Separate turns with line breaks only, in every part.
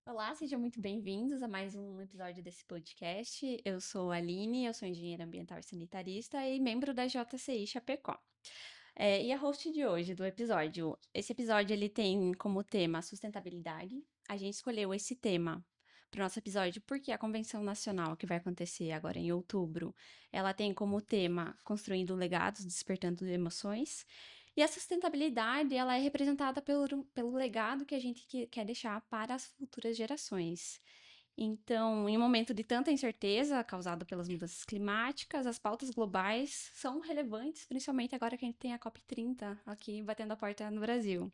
Olá, sejam muito bem-vindos a mais um episódio desse podcast. Eu sou a Aline, eu sou engenheira ambiental e sanitarista e membro da JCI Chapecó. E a host de hoje do episódio. Esse episódio ele tem como tema sustentabilidade. A gente escolheu esse tema para o nosso episódio porque a convenção nacional que vai acontecer agora em outubro, ela tem como tema construindo legados, despertando emoções. E a sustentabilidade, ela é representada pelo legado que a gente quer deixar para as futuras gerações. Então, em um momento de tanta incerteza causada pelas mudanças climáticas, as pautas globais são relevantes, principalmente agora que a gente tem a COP30 aqui batendo a porta no Brasil.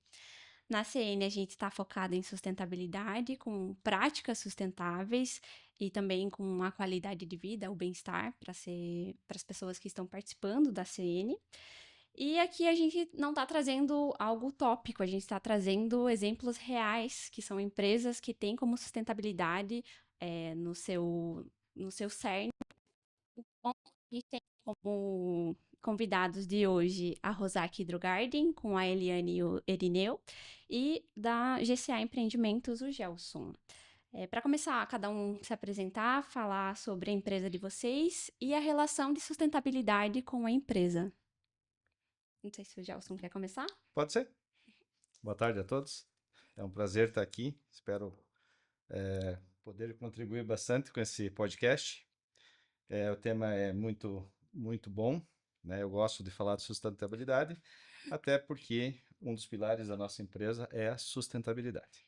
Na CN, a gente está focado em sustentabilidade, com práticas sustentáveis e também com a qualidade de vida, o bem-estar para as pessoas que estão participando da CN. E aqui a gente não está trazendo algo utópico, a gente está trazendo exemplos reais, que são empresas que têm como sustentabilidade no seu cerne. Bom, a gente tem como convidados de hoje a Rosaki Hidrogarden, com a Eliane e o Erineu, e da GCA Empreendimentos, o Gelson. Para começar, cada um se apresentar, falar sobre a empresa de vocês e a relação de sustentabilidade com a empresa. Não sei se o Gelson quer começar.
Pode ser. Boa tarde a todos. É um prazer estar aqui. Espero poder contribuir bastante com esse podcast. O tema é muito bom, né? Eu gosto de falar de sustentabilidade, até porque um dos pilares da nossa empresa é a sustentabilidade.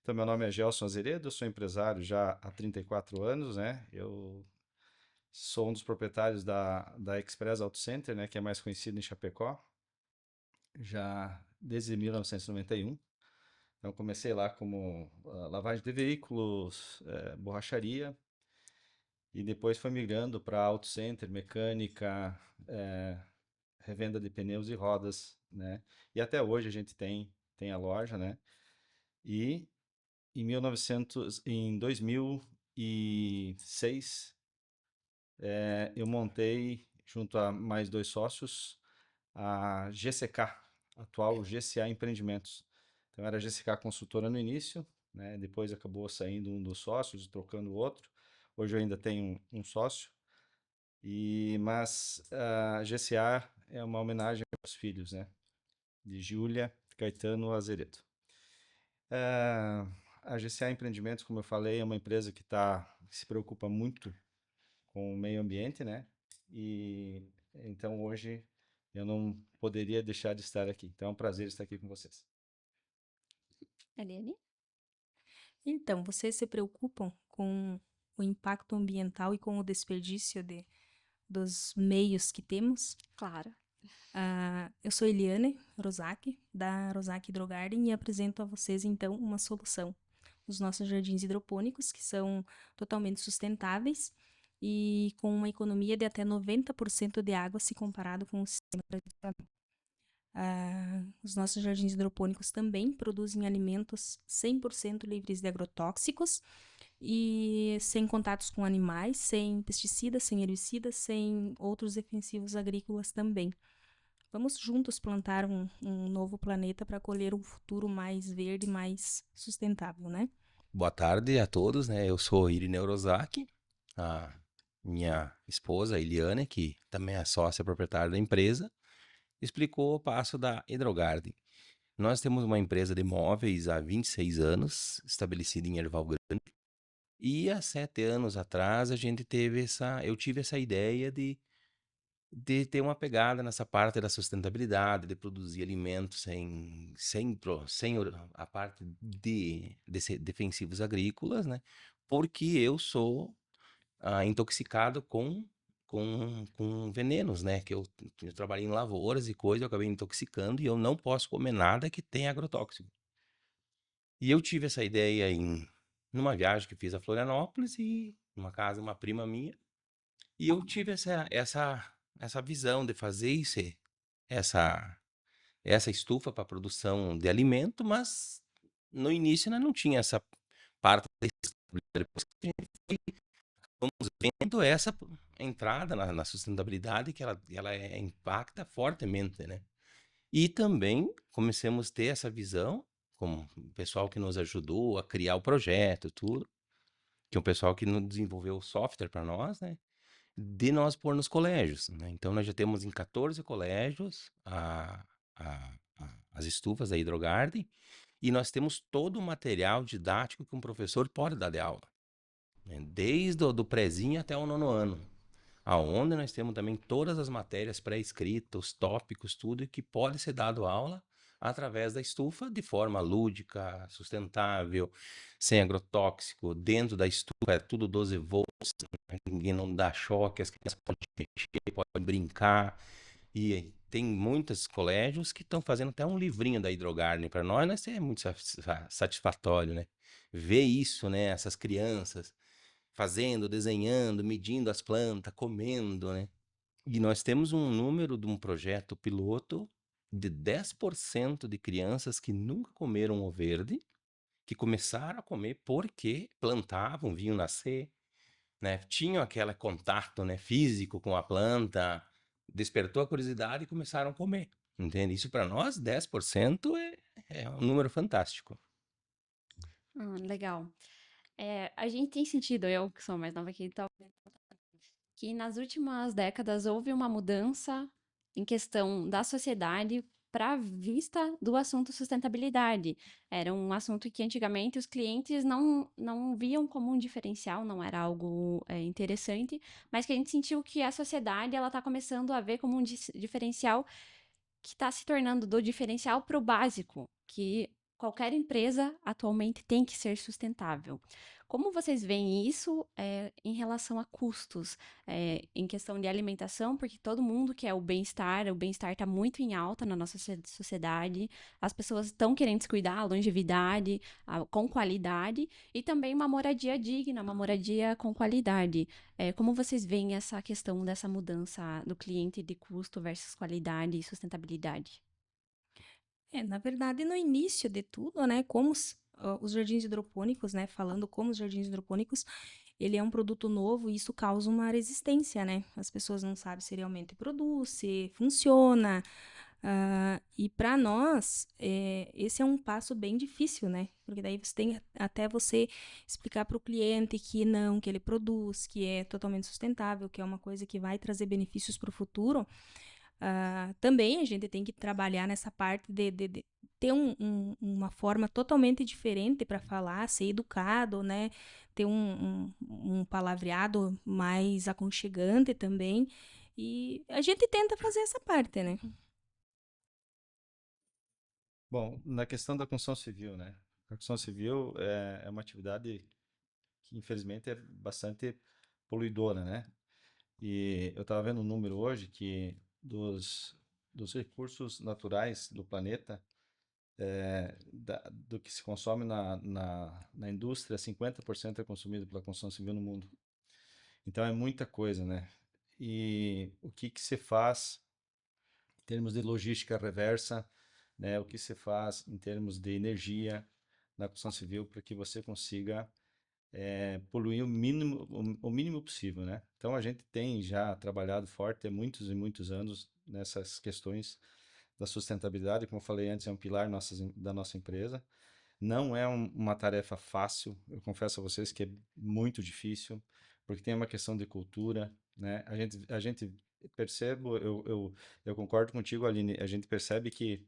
Então, meu nome é Gelson Azeredo, eu sou empresário já há 34 anos, né? Eu sou um dos proprietários da Express Auto Center, né? Que é mais conhecido em Chapecó, já desde 1991. Então, comecei lá como lavagem de veículos, borracharia, e depois foi migrando para auto center, mecânica, eh, revenda de pneus e rodas, né? E até hoje a gente tem a loja, né? E em 2006, eu montei, junto a mais dois sócios, a GCK, atual GCA Empreendimentos. Então era a GCK Consultora no início, né? Depois acabou saindo um dos sócios, trocando o outro. Hoje eu ainda tenho um sócio, mas a GCA é uma homenagem aos filhos, né? De Júlia Caetano Azeredo. Ah, a GCA Empreendimentos, como eu falei, é uma empresa que se preocupa muito com o meio ambiente, né? E então hoje eu não poderia deixar de estar aqui. Então é um prazer estar aqui com vocês.
Eliane?
Então, vocês se preocupam com o impacto ambiental e com o desperdício dos meios que temos?
Claro.
Eu sou Eliane Rosaki, da Rosaki Hidrogarden, e apresento a vocês, então, uma solução. Os nossos jardins hidropônicos, que são totalmente sustentáveis e com uma economia de até 90% de água se comparado com o sistema tradicional. Os nossos jardins hidropônicos também produzem alimentos 100% livres de agrotóxicos e sem contatos com animais, sem pesticidas, sem herbicidas, sem outros defensivos agrícolas também. Vamos juntos plantar um novo planeta para colher um futuro mais verde, mais sustentável, né?
Boa tarde a todos, né? Eu sou Irineu Rozaki, a minha esposa Eliane, que também é sócia proprietária da empresa, explicou o passo da Hidrogarden. Nós temos uma empresa de móveis há 26 anos, estabelecida em Erval Grande, e há 7 anos atrás eu tive essa ideia de ter uma pegada nessa parte da sustentabilidade, de produzir alimentos sem a parte de defensivos agrícolas, né? Porque eu sou intoxicado com venenos, né? Eu trabalhei em lavouras e coisa, eu acabei me intoxicando e eu não posso comer nada que tenha agrotóxico. E eu tive essa ideia numa viagem que fiz a Florianópolis e numa casa de uma prima minha, e eu tive essa visão de fazer essa, essa estufa para produção de alimento, mas no início né, não tinha essa parte da estufa. Depois que a gente foi vamos vendo essa entrada na sustentabilidade, que ela impacta fortemente, né? E também comecemos a ter essa visão com o pessoal que nos ajudou a criar o projeto, tudo, que é o pessoal que nos desenvolveu o software para nós, né? De nós pôr nos colégios, né? Então nós já temos em 14 colégios as estufas da Hidrogarden e nós temos todo o material didático que um professor pode dar de aula, né? Desde o do prezinho até o nono ano, aonde nós temos também todas as matérias pré-escritas, os tópicos, tudo que pode ser dado aula através da estufa de forma lúdica, sustentável, sem agrotóxico. Dentro da estufa é tudo 12 volts, ninguém não dá choque, as crianças podem mexer, podem brincar. E tem muitos colégios que estão fazendo até um livrinho da Hidrogarden para nós, mas é muito satisfatório, né? Ver isso, né? Essas crianças fazendo, desenhando, medindo as plantas, comendo, né? E nós temos um número de um projeto piloto de 10% de crianças que nunca comeram o verde, que começaram a comer porque plantavam, vinham nascer, né? Tinham aquele contato, né, físico com a planta, despertou a curiosidade e começaram a comer. Entende? Isso para nós, 10% é um número fantástico.
Legal. A gente tem sentido, eu que sou mais nova aqui, então, que nas últimas décadas houve uma mudança em questão da sociedade para a vista do assunto sustentabilidade. Era um assunto que antigamente os clientes não viam como um diferencial, não era algo interessante, mas que a gente sentiu que a sociedade ela está começando a ver como um diferencial que está se tornando do diferencial para o básico, que qualquer empresa atualmente tem que ser sustentável. Como vocês veem isso em relação a custos, em questão de alimentação, porque todo mundo quer o bem-estar está muito em alta na nossa sociedade, as pessoas estão querendo se cuidar, a longevidade, com qualidade, e também uma moradia digna, uma moradia com qualidade. Como vocês veem essa questão dessa mudança do cliente de custo versus qualidade e sustentabilidade?
Na verdade, no início de tudo, né, como os jardins hidropônicos, né, falando como os jardins hidropônicos, ele é um produto novo e isso causa uma resistência, né? As pessoas não sabem se realmente produz, se funciona. E para nós, esse é um passo bem difícil, né? Porque daí você tem até você explicar para o cliente que não, que ele produz, que é totalmente sustentável, que é uma coisa que vai trazer benefícios para o futuro. Também a gente tem que trabalhar nessa parte de ter uma forma totalmente diferente para falar, ser educado, né? Ter um palavreado mais aconchegante também. E a gente tenta fazer essa parte, né?
Bom, na questão da construção civil, né? A construção civil é uma atividade que, infelizmente, é bastante poluidora, né? E eu estava vendo um número hoje que dos recursos naturais do planeta, do que se consome na indústria, 50% é consumido pela construção civil no mundo. Então é muita coisa, né? E o que que se faz em termos de logística reversa, né? O que se faz em termos de energia na construção civil para que você consiga poluir o mínimo possível, né? Então a gente tem já trabalhado forte há muitos e muitos anos nessas questões da sustentabilidade, como eu falei antes, é um pilar da nossa empresa. Não é uma tarefa fácil, eu confesso a vocês que é muito difícil, porque tem uma questão de cultura, né? A gente percebe, eu concordo contigo, Aline, a gente percebe que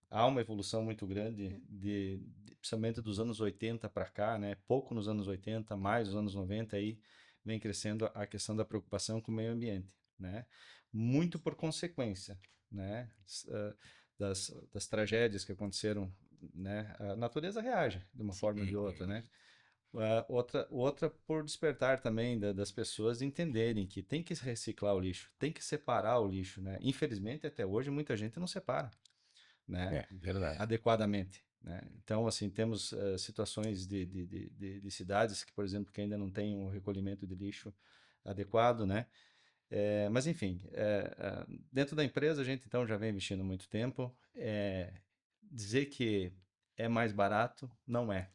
há uma evolução muito grande, principalmente dos anos 80 para cá, né? Pouco nos anos 80, mais nos anos 90, aí vem crescendo a questão da preocupação com o meio ambiente, né? Muito por consequência, né? Das tragédias que aconteceram, né? A natureza reage de uma forma ou de outra, né? Outra por despertar também das pessoas entenderem que tem que reciclar o lixo, tem que separar o lixo, né? Infelizmente, até hoje, muita gente não separa, né?
É, verdade.
Adequadamente, né? Então, assim, temos situações de cidades que, por exemplo, que ainda não têm um recolhimento de lixo adequado, né? Mas, enfim, dentro da empresa, a gente, então, já vem investindo há muito tempo. Dizer que é mais barato, não é.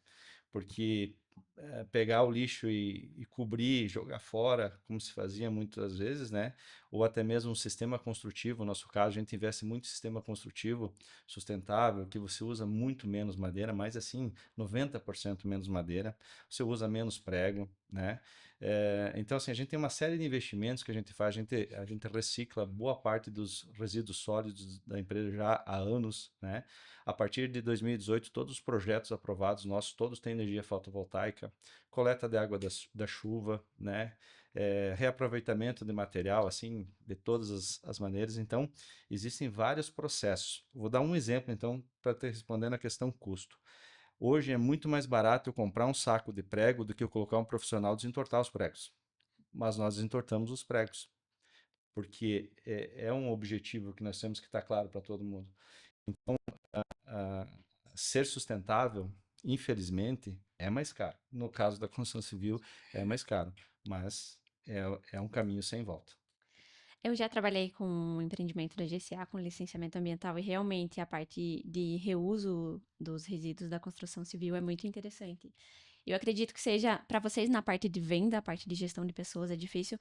Porque pegar o lixo e cobrir, jogar fora, como se fazia muitas vezes, né? Ou até mesmo um sistema construtivo, no nosso caso, a gente investe muito em sistema construtivo sustentável, que você usa muito menos madeira, mas assim, 90% menos madeira, você usa menos prego, né? Então, assim, a gente tem uma série de investimentos que a gente faz, a gente recicla boa parte dos resíduos sólidos da empresa já há anos, né? A partir de 2018, todos os projetos aprovados nossos, todos têm energia fotovoltaica, coleta de água da chuva, né? Reaproveitamento de material, assim, de todas as maneiras. Então, existem vários processos. Vou dar um exemplo, então, para te responder na questão custo. Hoje é muito mais barato eu comprar um saco de prego do que eu colocar um profissional desentortar os pregos. Mas nós desentortamos os pregos, porque é um objetivo que nós temos que estar claro para todo mundo. Ah, ser sustentável, infelizmente, é mais caro. No caso da construção civil, é mais caro, mas é um caminho sem volta.
Eu já trabalhei com um empreendimento da GCA com licenciamento ambiental e realmente a parte de reuso dos resíduos da construção civil é muito interessante. Eu acredito que seja, para vocês na parte de venda, a parte de gestão de pessoas é difícil,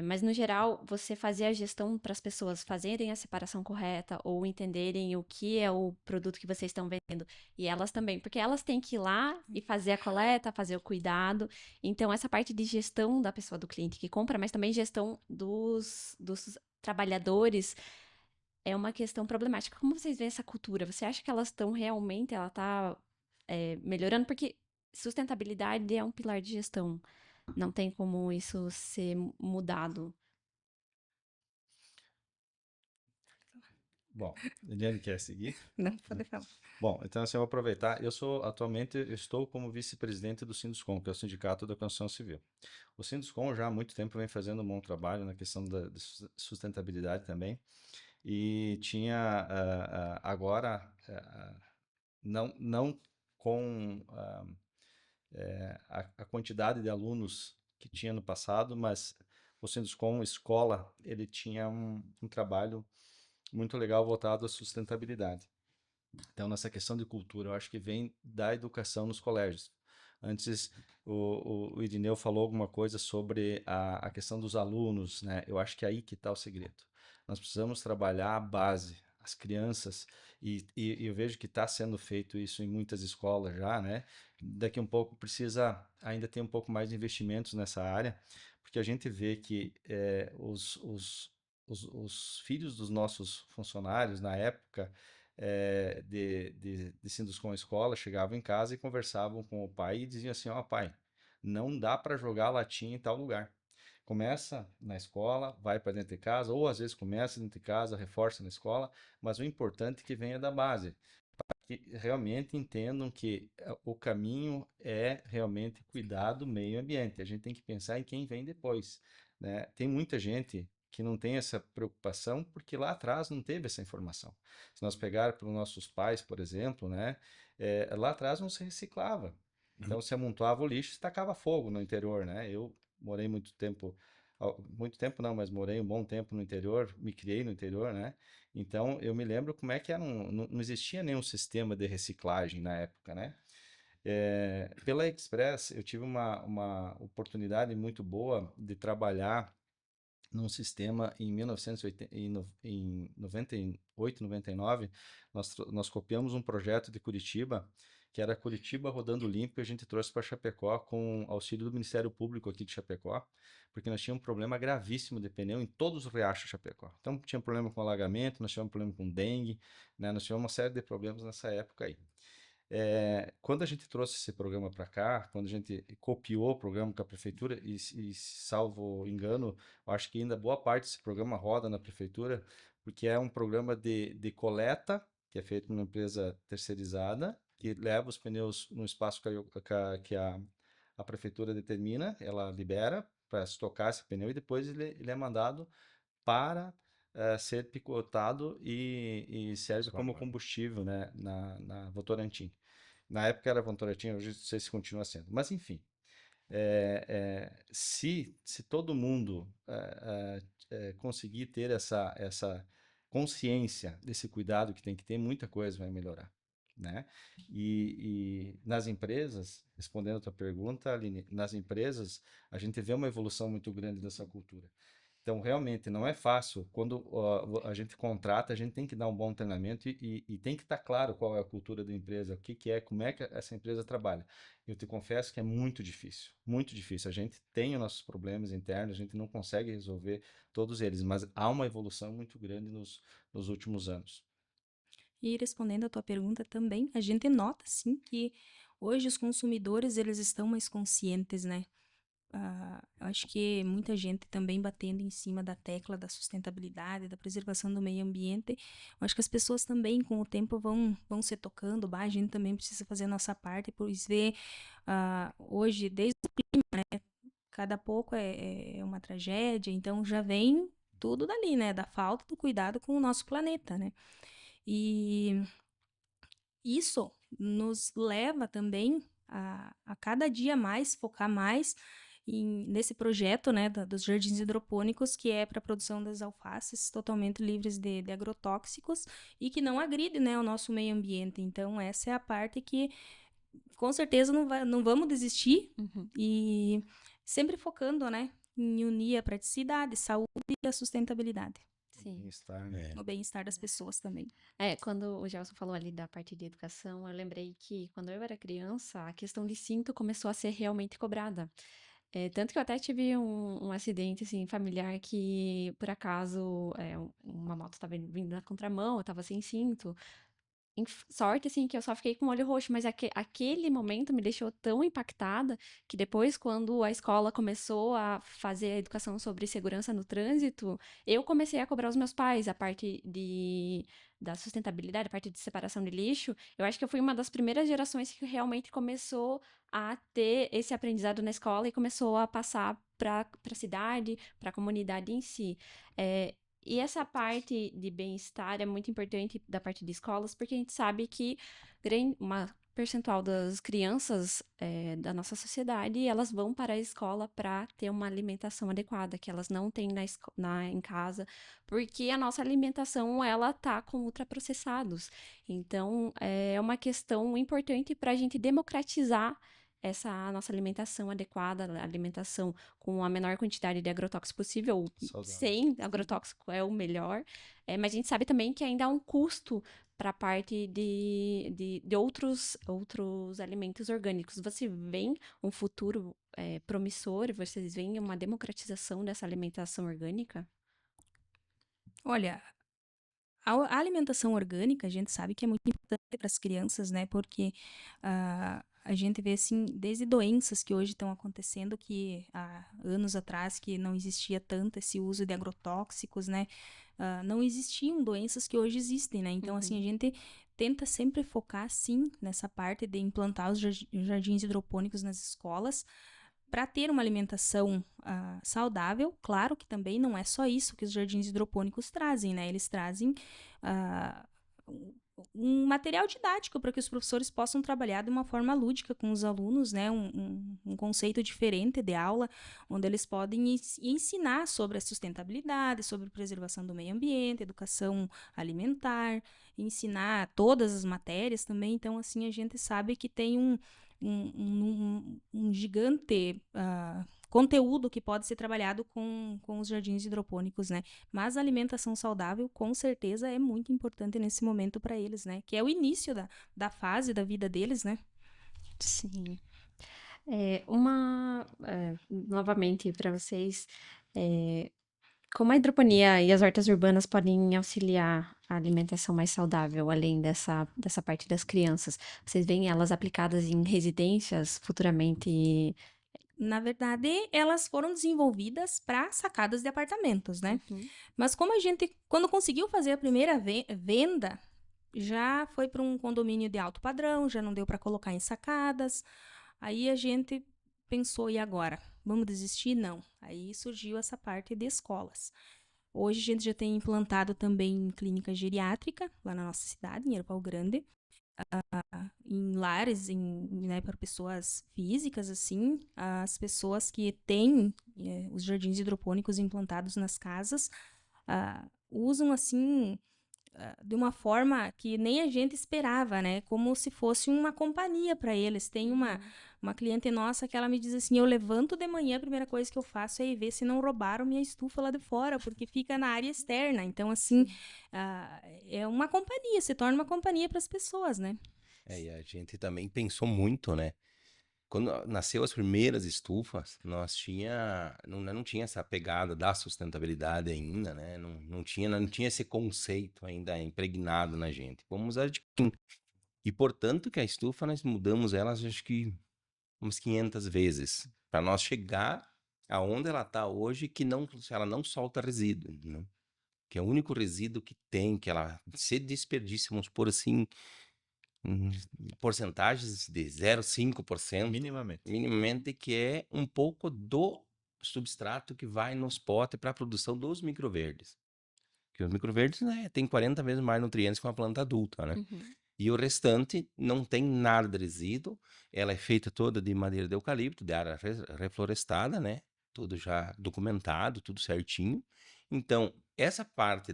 mas no geral, você fazer a gestão para as pessoas fazerem a separação correta ou entenderem o que é o produto que vocês estão vendendo e elas também, porque elas têm que ir lá e fazer a coleta, fazer o cuidado. Então, essa parte de gestão da pessoa, do cliente que compra, mas também gestão dos trabalhadores é uma questão problemática. Como vocês veem essa cultura? Você acha que elas estão realmente, ela está melhorando? Porque sustentabilidade é um pilar de gestão. Não tem como isso ser mudado.
Bom, Eliane quer seguir?
Não, pode falar.
Bom, então assim, eu vou aproveitar. Atualmente, eu estou como vice-presidente do Sinduscom, que é o Sindicato da Construção Civil. O Sinduscom já há muito tempo vem fazendo um bom trabalho na questão da sustentabilidade também. E tinha agora, não com a quantidade de alunos que tinha no passado, mas o Sinduscom Escola, ele tinha um trabalho muito legal voltado à sustentabilidade. Então, nessa questão de cultura, eu acho que vem da educação nos colégios. Antes, o Irineu falou alguma coisa sobre a questão dos alunos, né? Eu acho que é aí que está o segredo. Nós precisamos trabalhar a base, as crianças, e eu vejo que está sendo feito isso em muitas escolas já, né? Daqui um pouco precisa ainda ter um pouco mais de investimentos nessa área, porque a gente vê que os filhos dos nossos funcionários, na época, de Sinduscom Escola, chegavam em casa e conversavam com o pai e diziam assim: ó, pai, não dá para jogar latinha em tal lugar. Começa na escola, vai para dentro de casa, ou às vezes começa dentro de casa, reforça na escola, mas o importante é que venha da base, que realmente entendam que o caminho é realmente cuidar do meio ambiente. A gente tem que pensar em quem vem depois, né? Tem muita gente que não tem essa preocupação porque lá atrás não teve essa informação. Se nós pegar para os nossos pais, por exemplo, né, lá atrás não se reciclava. Então se amontoava o lixo e tacava fogo no interior, né? Eu morei muito tempo não, mas morei um bom tempo no interior, me criei no interior, né? Então, eu me lembro como é que era não existia nenhum sistema de reciclagem na época, né? Pela Express, eu tive uma oportunidade muito boa de trabalhar num sistema em 1980, em 98, 99, nós copiamos um projeto de Curitiba, que era Curitiba Rodando Limpo, e a gente trouxe para Chapecó com auxílio do Ministério Público aqui de Chapecó, porque nós tínhamos um problema gravíssimo de pneu em todos os riachos de Chapecó. Então, tinha problema com alagamento, nós tivemos problema com dengue, né? Nós tivemos uma série de problemas nessa época aí. Quando a gente trouxe esse programa para cá, quando a gente copiou o programa com a prefeitura, salvo engano, eu acho que ainda boa parte desse programa roda na prefeitura, porque é um programa de coleta, que é feito por uma empresa terceirizada, que leva os pneus no espaço que a prefeitura determina, ela libera para estocar esse pneu e depois ele é mandado para ser picotado e serve como combustível, né, na Votorantim. Na época era Votorantim, hoje não sei se continua sendo. Mas, enfim, se todo mundo conseguir ter essa consciência desse cuidado que tem que ter, muita coisa vai melhorar. né? E nas empresas, respondendo a tua pergunta, Aline, nas empresas a gente vê uma evolução muito grande dessa cultura. Então, realmente, não é fácil. Quando a gente contrata, a gente tem que dar um bom treinamento e tem que estar claro qual é a cultura da empresa, o que que é, como é que essa empresa trabalha. Eu te confesso que é muito difícil, muito difícil. A gente tem os nossos problemas internos, a gente não consegue resolver todos eles, mas há uma evolução muito grande nos últimos anos.
E respondendo a tua pergunta também, a gente nota sim que hoje os consumidores eles estão mais conscientes, né? Eu acho que muita gente também batendo em cima da tecla da sustentabilidade, da preservação do meio ambiente. Eu acho que as pessoas também, com o tempo, vão se tocando. A gente também precisa fazer a nossa parte, pois ver hoje, desde cada pouco é uma tragédia, então já vem tudo dali, né? Da falta do cuidado com o nosso planeta, né? E isso nos leva também a cada dia mais focar mais nesse projeto, né, dos jardins hidropônicos, que é para a produção das alfaces totalmente livres de agrotóxicos e que não agride, né, o nosso meio ambiente. Então, essa é a parte que, com certeza, não vamos desistir
Uhum.
e sempre focando, né, em unir a praticidade, saúde e a sustentabilidade,
Sim.
Bem-estar, né?
o bem-estar das pessoas também.
Quando o Gelson falou ali da parte de educação, eu lembrei que quando eu era criança, a questão de cinto começou a ser realmente cobrada. Tanto que eu até tive um acidente, assim, familiar que, por acaso, uma moto estava vindo na contramão, eu estava sem cinto. Sorte, assim, que eu só fiquei com o olho roxo, mas aquele momento me deixou tão impactada que depois, quando a escola começou a fazer a educação sobre segurança no trânsito, eu comecei a cobrar os meus pais a parte da sustentabilidade, a parte de separação de lixo. Eu acho que eu fui uma das primeiras gerações que realmente começou a ter esse aprendizado na escola e começou a passar para a cidade, para a comunidade em si. E essa parte de bem-estar é muito importante da parte de escolas, porque a gente sabe que uma percentual das crianças da nossa sociedade, elas vão para a escola para ter uma alimentação adequada, que elas não têm em casa, porque a nossa alimentação, ela tá com ultraprocessados. Então, é uma questão importante para a gente democratizar essa nossa alimentação adequada, alimentação com a menor quantidade de agrotóxico possível,
Saudável.
sem agrotóxico é o melhor, mas a gente sabe também que ainda há um custo para a parte de outros alimentos orgânicos. Você vê um futuro promissor? Vocês veem uma democratização dessa alimentação orgânica?
Olha, a alimentação orgânica, a gente sabe que é muito importante para as crianças, né? Porque a gente vê, assim, desde doenças que hoje estão acontecendo, que há anos atrás que não existia tanto esse uso de agrotóxicos, né? Não existiam doenças que hoje existem, né? Então, assim, a gente tenta sempre focar, sim, nessa parte de implantar os jardins hidropônicos nas escolas, para ter uma alimentação saudável. Claro que também não é só isso que os jardins hidropônicos trazem, né? Eles trazem um material didático para que os professores possam trabalhar de uma forma lúdica com os alunos, né? Um conceito diferente de aula, onde eles podem ensinar sobre a sustentabilidade, sobre preservação do meio ambiente, educação alimentar, ensinar todas as matérias também. Então, assim, a gente sabe que tem um gigante conteúdo que pode ser trabalhado com os jardins hidropônicos, né? Mas a alimentação saudável, com certeza, é muito importante nesse momento para eles, né? Que é o início da fase da vida deles, né?
Sim. Novamente para vocês, como a hidroponia e as hortas urbanas podem auxiliar a alimentação mais saudável, além dessa parte das crianças? Vocês veem elas aplicadas em residências futuramente?
Na verdade, elas foram desenvolvidas para sacadas de apartamentos, né?
Uhum.
Mas como a gente, quando conseguiu fazer a primeira venda, já foi para um condomínio de alto padrão, já não deu para colocar em sacadas. Aí a gente pensou, e agora? Vamos desistir? Não. Aí surgiu essa parte de escolas. Hoje a gente já tem implantado também clínica geriátrica, lá na nossa cidade, em Erval Grande, em lares, né, para pessoas físicas, assim, as pessoas que têm os jardins hidropônicos implantados nas casas usam, assim, de uma forma que nem a gente esperava, né? Como se fosse uma companhia para eles. Tem uma cliente nossa que ela me diz assim: eu levanto de manhã, a primeira coisa que eu faço é ir ver se não roubaram minha estufa lá de fora, porque fica na área externa. Então, assim, é uma companhia, se torna uma companhia para as pessoas, né?
E a gente também pensou muito, né? Quando nasceu as primeiras estufas, não tinha essa pegada da sustentabilidade ainda, né? Não tinha esse conceito ainda impregnado na gente. Fomos adquirindo. E portanto que a estufa nós mudamos ela, acho que umas 500 vezes, para nós chegar aonde ela está hoje, que ela não solta resíduo, né? Que é o único resíduo que tem, que ela se desperdiça, vamos por assim, Hum, porcentagens de 0,5%,
Minimamente.
minimamente, que é um pouco do substrato que vai nos potes para a produção dos microverdes. Que os microverdes, né, tem 40 vezes mais nutrientes que uma planta adulta, né?
Uhum.
E o restante não tem nada de resíduo, ela é feita toda de madeira de eucalipto, de área reflorestada, né? Tudo já documentado, tudo certinho. Então, essa parte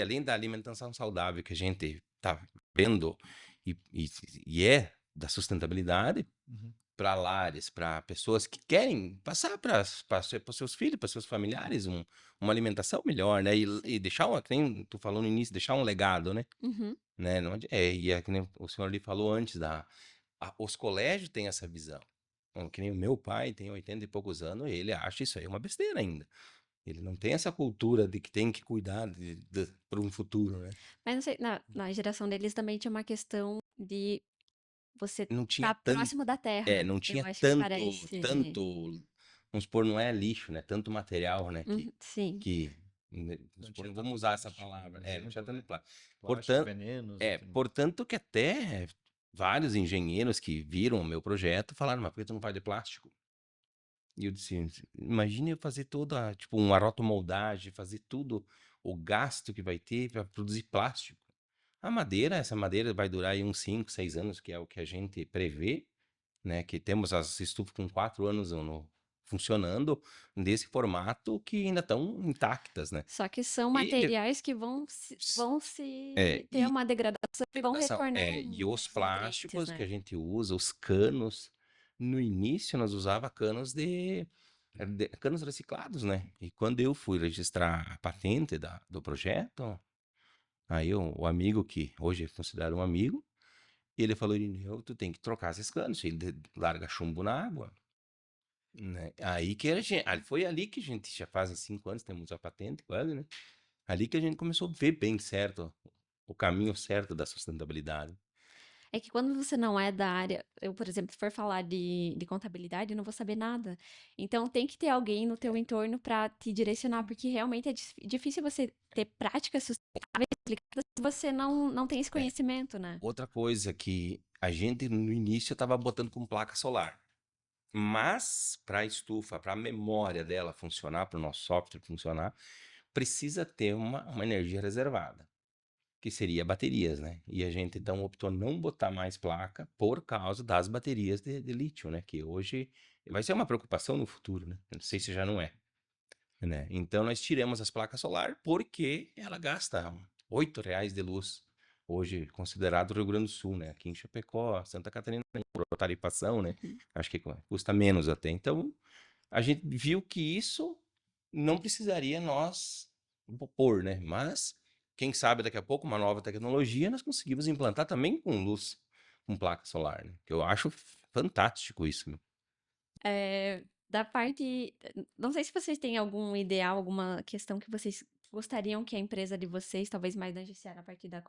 além da alimentação saudável que a gente está vendo e, e, e é da sustentabilidade,
Uhum.
para lares, para pessoas que querem passar para os seus filhos, para seus familiares, uma alimentação melhor, né? E deixar, que nem tu falou no início, deixar um legado, né?
Uhum.
Né? E é que nem o senhor ali falou antes, os colégios têm essa visão. Bom, que nem o meu pai tem 80 e poucos anos, ele acha isso aí uma besteira ainda. Ele não tem essa cultura de que tem que cuidar para um futuro, né?
Mas não sei, na geração deles também tinha uma questão de você
Não tinha
estar próximo da terra.
não
Eu
tinha
acho que
tanto,
parece.
tanto, vamos supor, não é lixo, né? Tanto material, né?
Sim.
Que né,
Não
supor,
tinha
não
tanto
vamos usar essa
plástico,
palavra.
né?
Não tinha tanto plástico.
Plástico,
Portanto,
venenos. E tudo.
portanto que até vários engenheiros que viram o meu projeto falaram, mas por que tu não faz de plástico? E eu disse, imagine eu fazer toda, tipo, uma rotomoldagem, fazer tudo, o gasto que vai ter para produzir plástico. Essa madeira vai durar aí uns 5, 6 anos, que é o que a gente prevê, né? Que temos as estufas com 4 anos funcionando desse formato que ainda estão intactas, né?
Só que são
E,
materiais que vão
s-
ter
e
uma degradação e vão retornar
e os
os nutrientes,
plásticos que a
né?
gente usa, os canos, no início nós usava canos canos reciclados, né? E quando eu fui registrar a patente do projeto, aí o amigo que hoje é considerado um amigo, ele falou, Irineu, tu tem que trocar esses canos, ele larga chumbo na água, né? Foi ali que a gente, já fazem 5 anos, temos a patente quase, né? Ali que a gente começou a ver bem certo, o caminho certo da sustentabilidade.
É que quando você não é da área, eu, por exemplo, se for falar de contabilidade, eu não vou saber nada. Então tem que ter alguém no teu entorno para te direcionar, porque realmente é difícil você ter práticas sustentáveis aplicadas se você não tem esse
É,
conhecimento, né?
outra coisa que a gente no início estava botando com placa solar, mas para a estufa, para a memória dela funcionar, para o nosso software funcionar, precisa ter uma energia reservada, que seria baterias, né? E a gente então optou não botar mais placa por causa das baterias de lítio, né? Que hoje vai ser uma preocupação no futuro, né? Não sei se já não é, né? Então nós tiramos as placas solar porque ela gasta R$ 8 de luz. Hoje considerado Rio Grande do Sul, né? Aqui em Chapecó, Santa Catarina, por tarifação, né?
Uhum.
Acho que custa menos até. Então a gente viu que isso não precisaria nós pôr, né? Mas quem sabe daqui a pouco uma nova tecnologia nós conseguimos implantar também com luz, com placa solar, né? Que eu acho fantástico isso, meu.
Da parte. Não sei se vocês têm algum ideal, alguma questão que vocês gostariam que a empresa de vocês, talvez mais da GCA, a partir da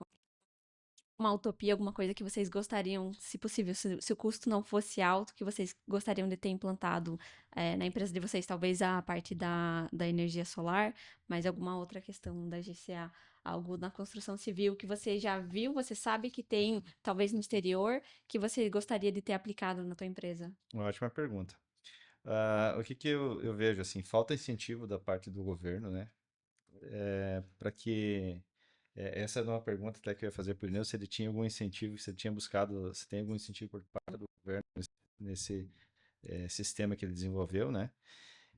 uma utopia, alguma coisa que vocês gostariam, se possível, se o custo não fosse alto, que vocês gostariam de ter implantado na empresa de vocês, talvez a parte da energia solar, mas alguma outra questão da GCA, algo na construção civil que você já viu, você sabe que tem, talvez no exterior, que você gostaria de ter aplicado na tua empresa?
Uma ótima pergunta. O que que eu vejo assim? Falta incentivo da parte do governo, né? Para que essa é uma pergunta até que eu ia fazer para o Ineu, se ele tinha algum incentivo, se ele tinha buscado, se tem algum incentivo por parte do governo nesse sistema que ele desenvolveu, né?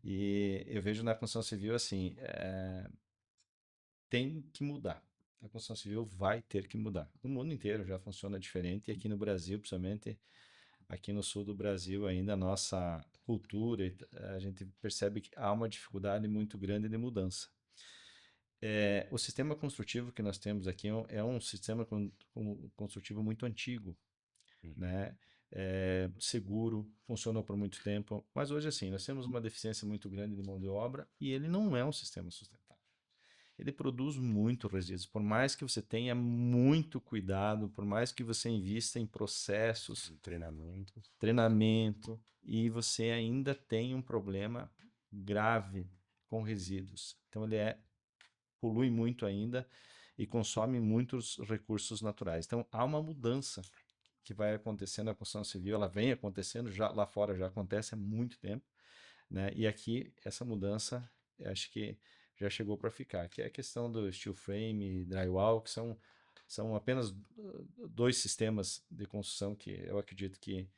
E eu vejo na construção civil assim, tem que mudar. a construção civil vai ter que mudar. No mundo inteiro já funciona diferente, e aqui no Brasil, principalmente aqui no sul do Brasil, ainda a nossa cultura, a gente percebe que há uma dificuldade muito grande de mudança. O sistema construtivo que nós temos aqui é um sistema construtivo muito antigo, né? Seguro, funcionou por muito tempo, mas hoje assim, nós temos uma deficiência muito grande de mão de obra e ele não é um sistema sustentável. Ele produz muito resíduos, por mais que você tenha muito cuidado, por mais que você invista em processos, treinamento, e você ainda tem um problema grave com resíduos. Então polui muito ainda e consome muitos recursos naturais. Então há uma mudança que vai acontecendo na construção civil, ela vem acontecendo, já lá fora já acontece há muito tempo, né? E aqui essa mudança, eu acho que já chegou para ficar, que é a questão do steel frame, drywall, que são apenas dois sistemas de construção que eu acredito que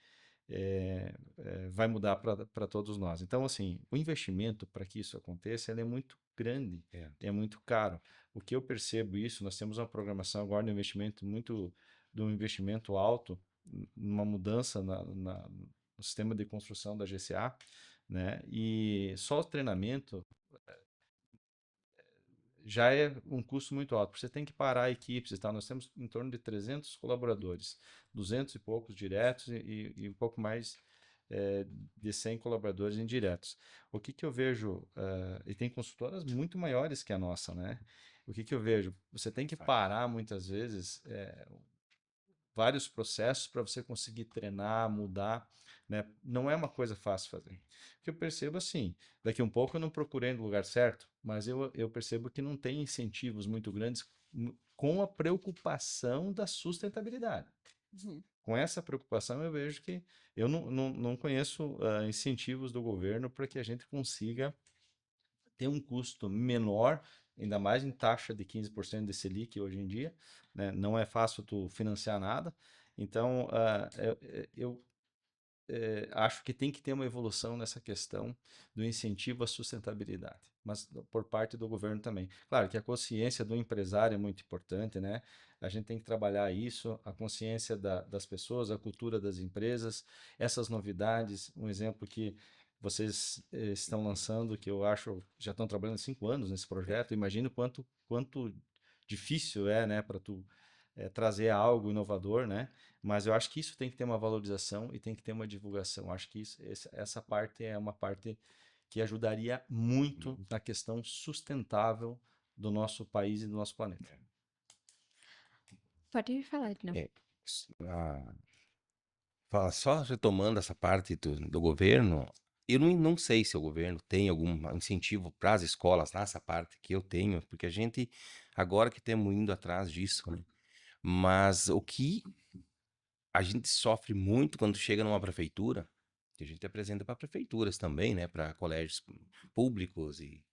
vai mudar para todos nós. Então, assim, o investimento para que isso aconteça, ele é muito grande, é muito caro. O que eu percebo isso, nós temos uma programação agora de de um investimento alto, numa mudança no sistema de construção da GCA, né? E só o treinamento já é um custo muito alto. Você tem que parar equipes e tal. Nós temos em torno de 300 colaboradores, 200 e poucos diretos e um pouco mais de 100 colaboradores indiretos. O que eu vejo, e tem consultoras muito maiores que a nossa, né? O que eu vejo? Você tem que parar muitas vezes vários processos para você conseguir treinar, mudar, né? Não é uma coisa fácil fazer. O que eu percebo assim, daqui um pouco eu não procurei no lugar certo, mas eu percebo que não tem incentivos muito grandes com a preocupação da sustentabilidade.
Uhum.
Com essa preocupação, eu vejo que eu não conheço incentivos do governo para que a gente consiga ter um custo menor, ainda mais em taxa de 15% de Selic hoje em dia, né? Não é fácil tu financiar nada. Então, eu acho que tem que ter uma evolução nessa questão do incentivo à sustentabilidade, mas por parte do governo também. Claro que a consciência do empresário é muito importante, né? A gente tem que trabalhar isso, a consciência das pessoas, a cultura das empresas, essas novidades. Um exemplo que vocês estão lançando, que eu acho já estão trabalhando há 5 anos nesse projeto. Imagino quanto difícil é, né, para tu trazer algo inovador, né? Mas eu acho que isso tem que ter uma valorização e tem que ter uma divulgação. Acho que essa parte é uma parte que ajudaria muito na questão sustentável do nosso país e do nosso planeta.
Pode falar, não.
Ah, só retomando essa parte do governo, eu não sei se o governo tem algum incentivo para as escolas nessa parte que eu tenho, porque a gente, agora que estamos indo atrás disso, né? Mas o que a gente sofre muito quando chega numa prefeitura, que a gente apresenta para prefeituras também, né? Para colégios públicos e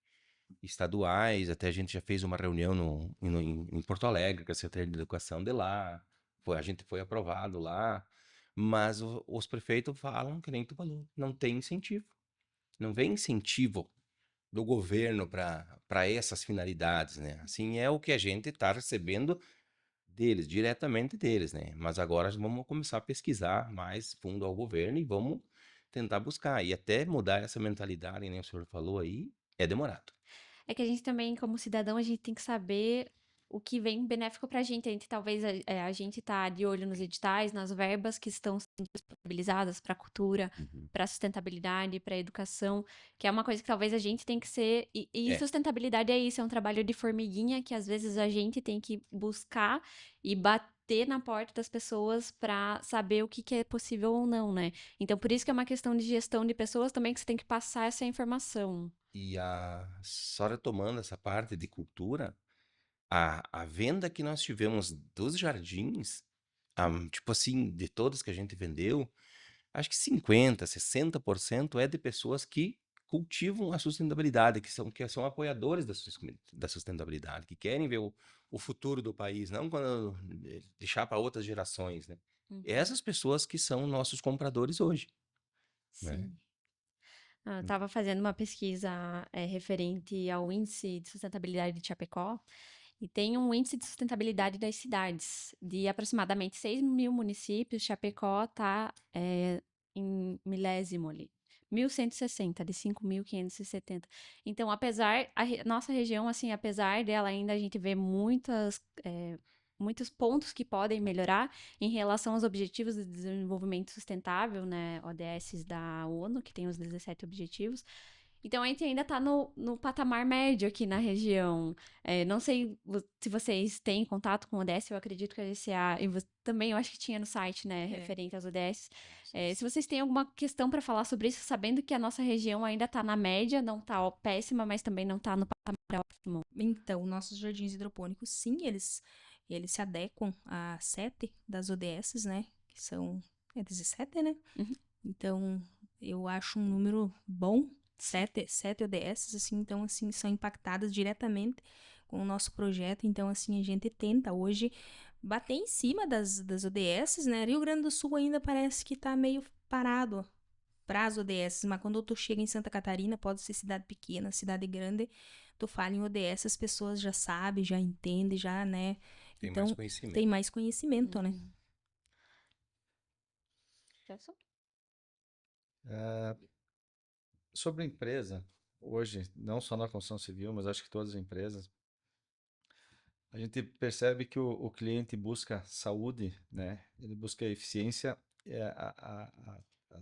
estaduais, até a gente já fez uma reunião em Porto Alegre, com a Secretaria de Educação de lá, a gente foi aprovado lá, mas os prefeitos falam, que nem tu falou, não tem incentivo. Não vem incentivo do governo para essas finalidades, né? Assim é o que a gente está recebendo deles, diretamente deles, né? Mas agora vamos começar a pesquisar mais fundo ao governo e vamos tentar buscar. E até mudar essa mentalidade, né? O senhor falou aí, é demorado.
É que a gente também, como cidadão, a gente tem que saber o que vem benéfico pra gente. Talvez a gente tá de olho nos editais, nas verbas que estão sendo disponibilizadas para cultura,
Uhum.
para sustentabilidade, para educação, que é uma coisa que talvez a gente tem que ser. E
É.
sustentabilidade é isso, é um trabalho de formiguinha que às vezes a gente tem que buscar e bater na porta das pessoas para saber o que é possível ou não, né? Então, por isso que é uma questão de gestão de pessoas também que você tem que passar essa informação.
E só retomando essa parte de cultura, a venda que nós tivemos dos jardins, tipo assim, de todos que a gente vendeu, acho que 50, 60% é de pessoas que cultivam a sustentabilidade, que são apoiadores da sustentabilidade, que querem ver o futuro do país, não quando deixar para outras gerações, né?
Uhum.
Essas pessoas que são nossos compradores hoje, né?
Sim. Eu estava fazendo uma pesquisa referente ao índice de sustentabilidade de Chapecó E tem um índice de sustentabilidade das cidades. De aproximadamente 6 mil municípios, Chapecó está em milésimo ali. 1.160 de 5.570. Então, apesar, nossa região, assim, apesar dela ainda a gente vê muitos pontos que podem melhorar em relação aos Objetivos de Desenvolvimento Sustentável, né, ODS da ONU, que tem os 17 objetivos. Então, a gente ainda está no patamar médio aqui na região. Não sei se vocês têm contato com o ODS, eu acredito que a GCA, e também eu acho que tinha no site, né, referente aos ODS. Se vocês têm alguma questão para falar sobre isso, sabendo que a nossa região ainda está na média, não está péssima, mas também não está no patamar ótimo.
Então, nossos jardins hidropônicos, sim, eles se adequam a 7 das ODS, né? Que são 17, né?
Uhum.
Então, eu acho um número bom, 7 ODS, assim, então, assim, são impactadas diretamente com o nosso projeto. Então, assim, a gente tenta hoje bater em cima das ODS, né? Rio Grande do Sul ainda parece que tá meio parado para as ODS, mas quando tu chega em Santa Catarina, pode ser cidade pequena, cidade grande, tu fala em ODS, as pessoas já sabem, já entendem, já, né?
Tem
Então,
mais conhecimento.
tem mais conhecimento, né?
Celso?
Sobre a empresa, hoje, não só na construção civil, mas acho que todas as empresas, a gente percebe que o cliente busca saúde, né? Ele busca eficiência, a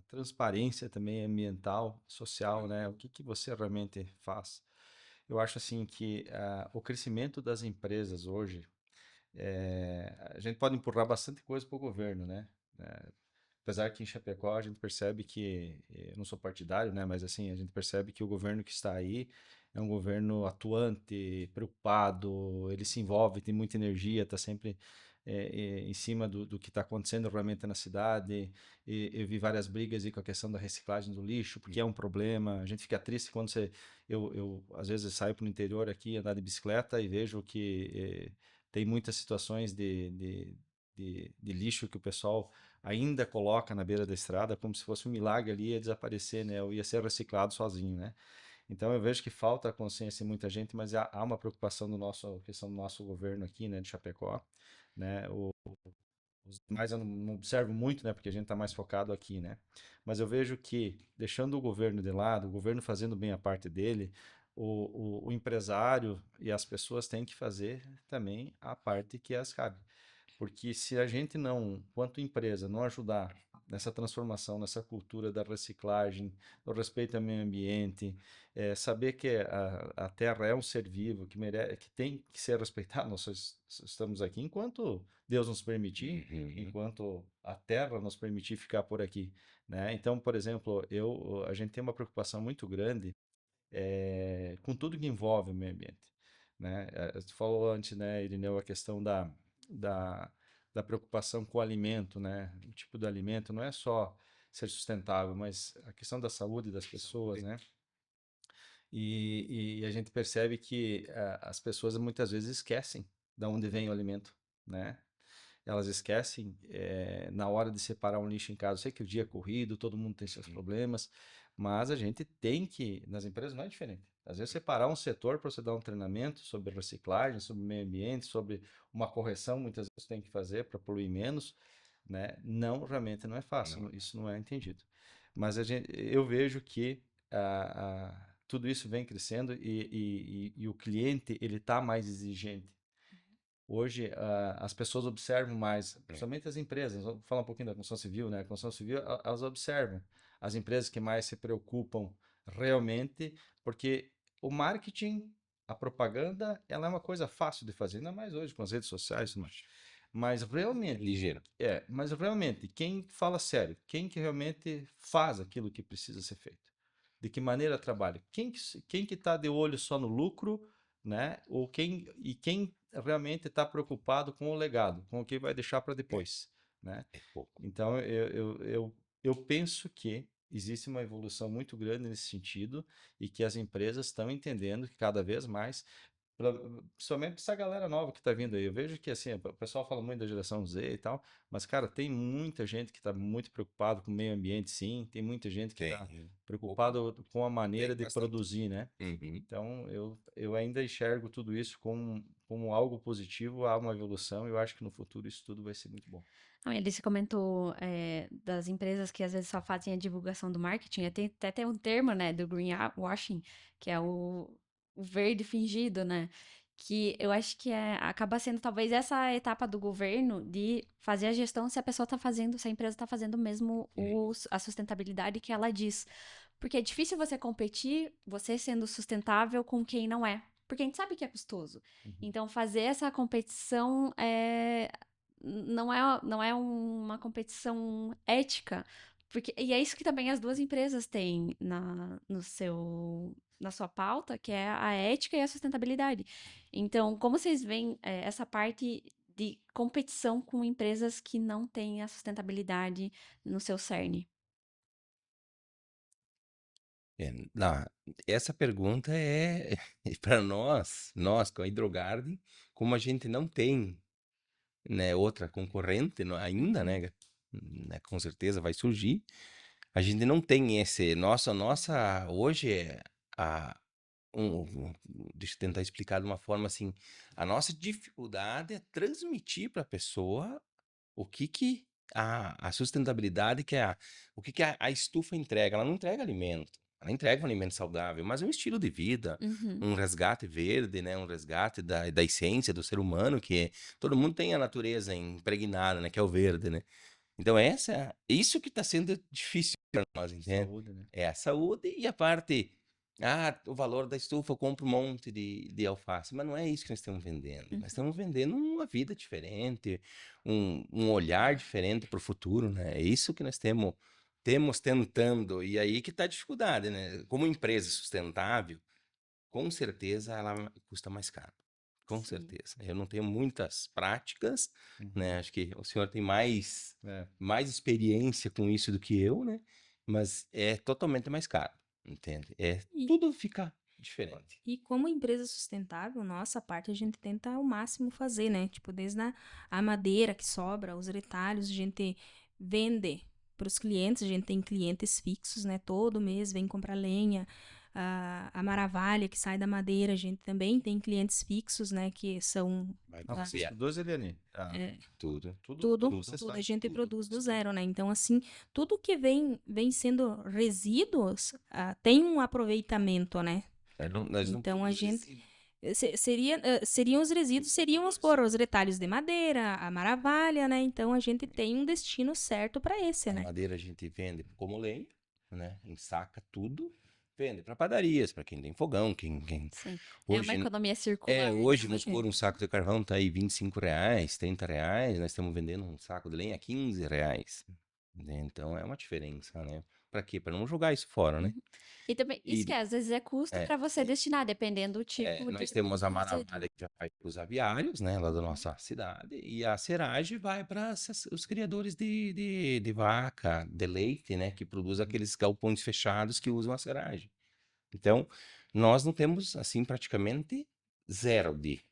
transparência também ambiental, social, né? O que que você realmente faz? Eu acho assim que o crescimento das empresas hoje, a gente pode empurrar bastante coisa para o governo, né? Apesar que em Chapecó a gente percebe que, eu não sou partidário, né, mas assim, a gente percebe que o governo que está aí é um governo atuante, preocupado, ele se envolve, tem muita energia, está sempre em cima do que está acontecendo realmente na cidade. Eu vi várias brigas aí com a questão da reciclagem do lixo, porque é um problema. A gente fica triste quando eu às vezes saio para o interior aqui, andar de bicicleta e vejo que tem muitas situações de lixo que o pessoal ainda coloca na beira da estrada como se fosse um milagre ali ia desaparecer, né? Ou ia ser reciclado sozinho, né? Então eu vejo que falta consciência em muita gente, mas há uma preocupação do nosso, questão do nosso governo aqui, né, de Chapecó, né? Os demais eu não observo muito, né, porque a gente está mais focado aqui, né? Mas eu vejo que deixando o governo de lado, o governo fazendo bem a parte dele, o empresário e as pessoas têm que fazer também a parte que as cabe. Porque se a gente não, quanto empresa, não ajudar nessa transformação, nessa cultura da reciclagem, do respeito ao meio ambiente, saber que a terra é um ser vivo, que tem que ser respeitado, nós estamos aqui enquanto Deus nos permitir, enquanto a terra nos permitir ficar por aqui, né? Então, por exemplo, a gente tem uma preocupação muito grande com tudo que envolve o meio ambiente, né? Você falou antes, né, Irineu, a questão da, da preocupação com o alimento, né? O tipo de alimento não é só ser sustentável, mas a questão da saúde das pessoas, né? E a gente percebe que as pessoas muitas vezes esquecem de onde vem o alimento, né? Elas esquecem na hora de separar um lixo em casa. Eu sei que o dia é corrido, todo mundo tem seus problemas, mas a gente tem que, nas empresas não é diferente. Às vezes separar um setor para você dar um treinamento sobre reciclagem, sobre meio ambiente, sobre uma correção, muitas vezes tem que fazer para poluir menos, né? Não, realmente não é fácil, isso não é entendido. Mas eu vejo que tudo isso vem crescendo e o cliente ele está mais exigente. Hoje, as pessoas observam mais, principalmente as empresas. Vamos falar um pouquinho da construção civil, né? A construção civil, elas observam as empresas que mais se preocupam realmente, porque o marketing, a propaganda, ela é uma coisa fácil de fazer, ainda mais hoje com as redes sociais, mas realmente,
Ligeiro.
mas realmente, quem fala sério, quem que realmente faz aquilo que precisa ser feito? De que maneira trabalha? Quem que está de olho só no lucro, né? Quem realmente está preocupado com o legado, com o que vai deixar para depois, né?
É pouco.
Então eu penso que existe uma evolução muito grande nesse sentido e que as empresas estão entendendo que cada vez mais principalmente essa galera nova que está vindo aí. Eu vejo que assim, o pessoal fala muito da geração Z e tal, mas cara, tem muita gente que está muito preocupado com o meio ambiente, sim, tem muita gente que está
Tem.
preocupado com a maneira
Tem
de
bastante.
produzir, né?
Uhum.
Então eu ainda enxergo tudo isso como algo positivo, há uma evolução, e eu acho que no futuro isso tudo vai ser muito bom.
Não, ele se comentou das empresas que às vezes só fazem a divulgação do marketing, até tem um termo, né, do greenwashing, que é o verde fingido, né? Que eu acho que acaba sendo talvez essa etapa do governo de fazer a gestão se a pessoa está fazendo, se a empresa está fazendo mesmo a sustentabilidade que ela diz. Porque é difícil você competir, você sendo sustentável com quem não é. Porque a gente sabe que é custoso. Então, fazer essa competição não é uma competição ética. E é isso que também as duas empresas têm na sua pauta, que é a ética e a sustentabilidade. Então, como vocês veem essa parte de competição com empresas que não têm a sustentabilidade no seu cerne?
Essa pergunta é para nós com a Hidrogarden, como a gente não tem, né, outra concorrente ainda,
Uhum.
com certeza vai surgir. A gente não tem esse, nossa, hoje a, deixa eu tentar explicar de uma forma assim, a nossa dificuldade é transmitir para a pessoa o que a sustentabilidade o que a estufa entrega. Ela não entrega alimento, ela entrega um alimento saudável, mas é um estilo de vida,
Uhum.
um resgate verde, né? Um resgate da essência do ser humano, todo mundo tem a natureza impregnada, né? Que é o verde, né? Então isso que está sendo difícil para nós, entende?
Saúde, né?
É a saúde e a parte, o valor da estufa, eu compro um monte de alface, mas não é isso que nós estamos vendendo.
Uhum.
Nós estamos vendendo uma vida diferente, um olhar diferente para o futuro, né? É isso que nós temos tentando, e aí que está a dificuldade, né? Como empresa sustentável, com certeza ela custa mais caro. Com
Sim.
certeza. Eu não tenho muitas práticas, né?
Uhum.
Acho que o senhor tem mais,
É.
mais experiência com isso do que eu, né? Mas é totalmente mais caro, entende?
E,
Tudo fica diferente.
e como empresa sustentável, nossa parte a gente tenta ao máximo fazer, né? Tipo, desde a madeira que sobra, os retalhos, a gente vende para os clientes, a gente tem clientes fixos, né? Todo mês vem comprar lenha. A maravalha que sai da madeira, a gente também tem clientes fixos, né? Que são
Vai
Não, vocês
basear
produzem, Eliane?
tudo.
tudo,
Vocês
tudo a
fazem
gente
tudo.
produz do zero, né? Então, assim, tudo que vem sendo resíduos, tem um aproveitamento, né?
Nós não
Então, a
produzimos
gente
resíduo.
seriam os resíduos, seriam, vamos supor, os retalhos de madeira, a maravalha, né? Então, a gente tem um destino certo para esse,
A
né?
madeira a gente vende como lenha, né? Ensaca tudo, vende para padarias, para quem tem fogão, quem
Sim. É uma
hoje
economia circular, né?
hoje, vamos supor, um saco de carvão tá aí R$ 25, R$ 30, nós estamos vendendo um saco de lenha a R$ 15, né? Então é uma diferença, né? Para quê? Para não jogar isso fora, né?
Uhum. E também, isso que
E
às vezes é custo
é,
para você destinar, dependendo do tipo
nós
de
temos a
resíduo.
maravalha que já vai para os aviários, né, lá da nossa cidade, e a seragem vai para os criadores de vaca, de leite, né, que produz aqueles galpões fechados que usam a seragem. Então, nós não temos, assim, praticamente zero de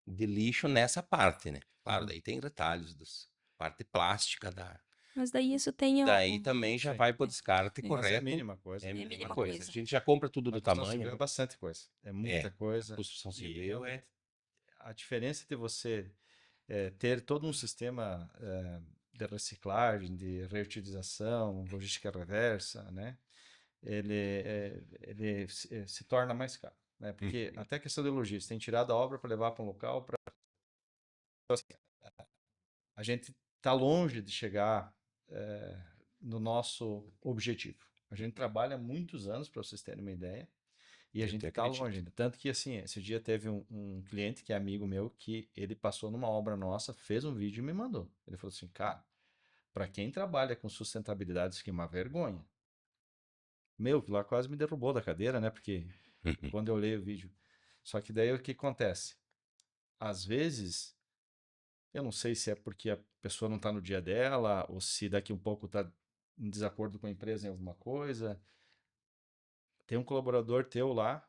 lixo nessa parte, né? Claro,
Uhum.
daí tem retalhos parte plástica
Mas daí isso tem
daí também já
Sim.
vai para o descarte
Mas é a
correto.
mínima coisa.
É a
é a
mínima
mínima
coisa. A
coisa.
gente já compra tudo
Na
do
construção
tamanho,
civil é
né?
bastante coisa. É muita
A
coisa.
construção
E
civil
realmente a diferença de você ter todo um sistema de reciclagem, de reutilização, logística reversa, né? Ele se torna mais caro, né? Porque
Uhum.
até a questão de logística, tem tirado a obra para levar para um local, a gente está longe de chegar no nosso objetivo. A gente trabalha muitos anos, para vocês terem uma ideia, e a
Eu
gente
te
está longe
acredito.
ainda. Tanto que, assim, esse dia teve um cliente que é amigo meu, que ele passou numa obra nossa, fez um vídeo e me mandou. Ele falou assim, cara, para quem trabalha com sustentabilidade, isso aqui é uma vergonha. Meu, lá quase me derrubou da cadeira, né? Porque
Uhum.
quando eu leio o vídeo. Só que daí o que acontece? Às vezes, eu não sei se é porque a pessoa não está no dia dela, ou se daqui um pouco está em desacordo com a empresa em alguma coisa. Tem um colaborador teu lá,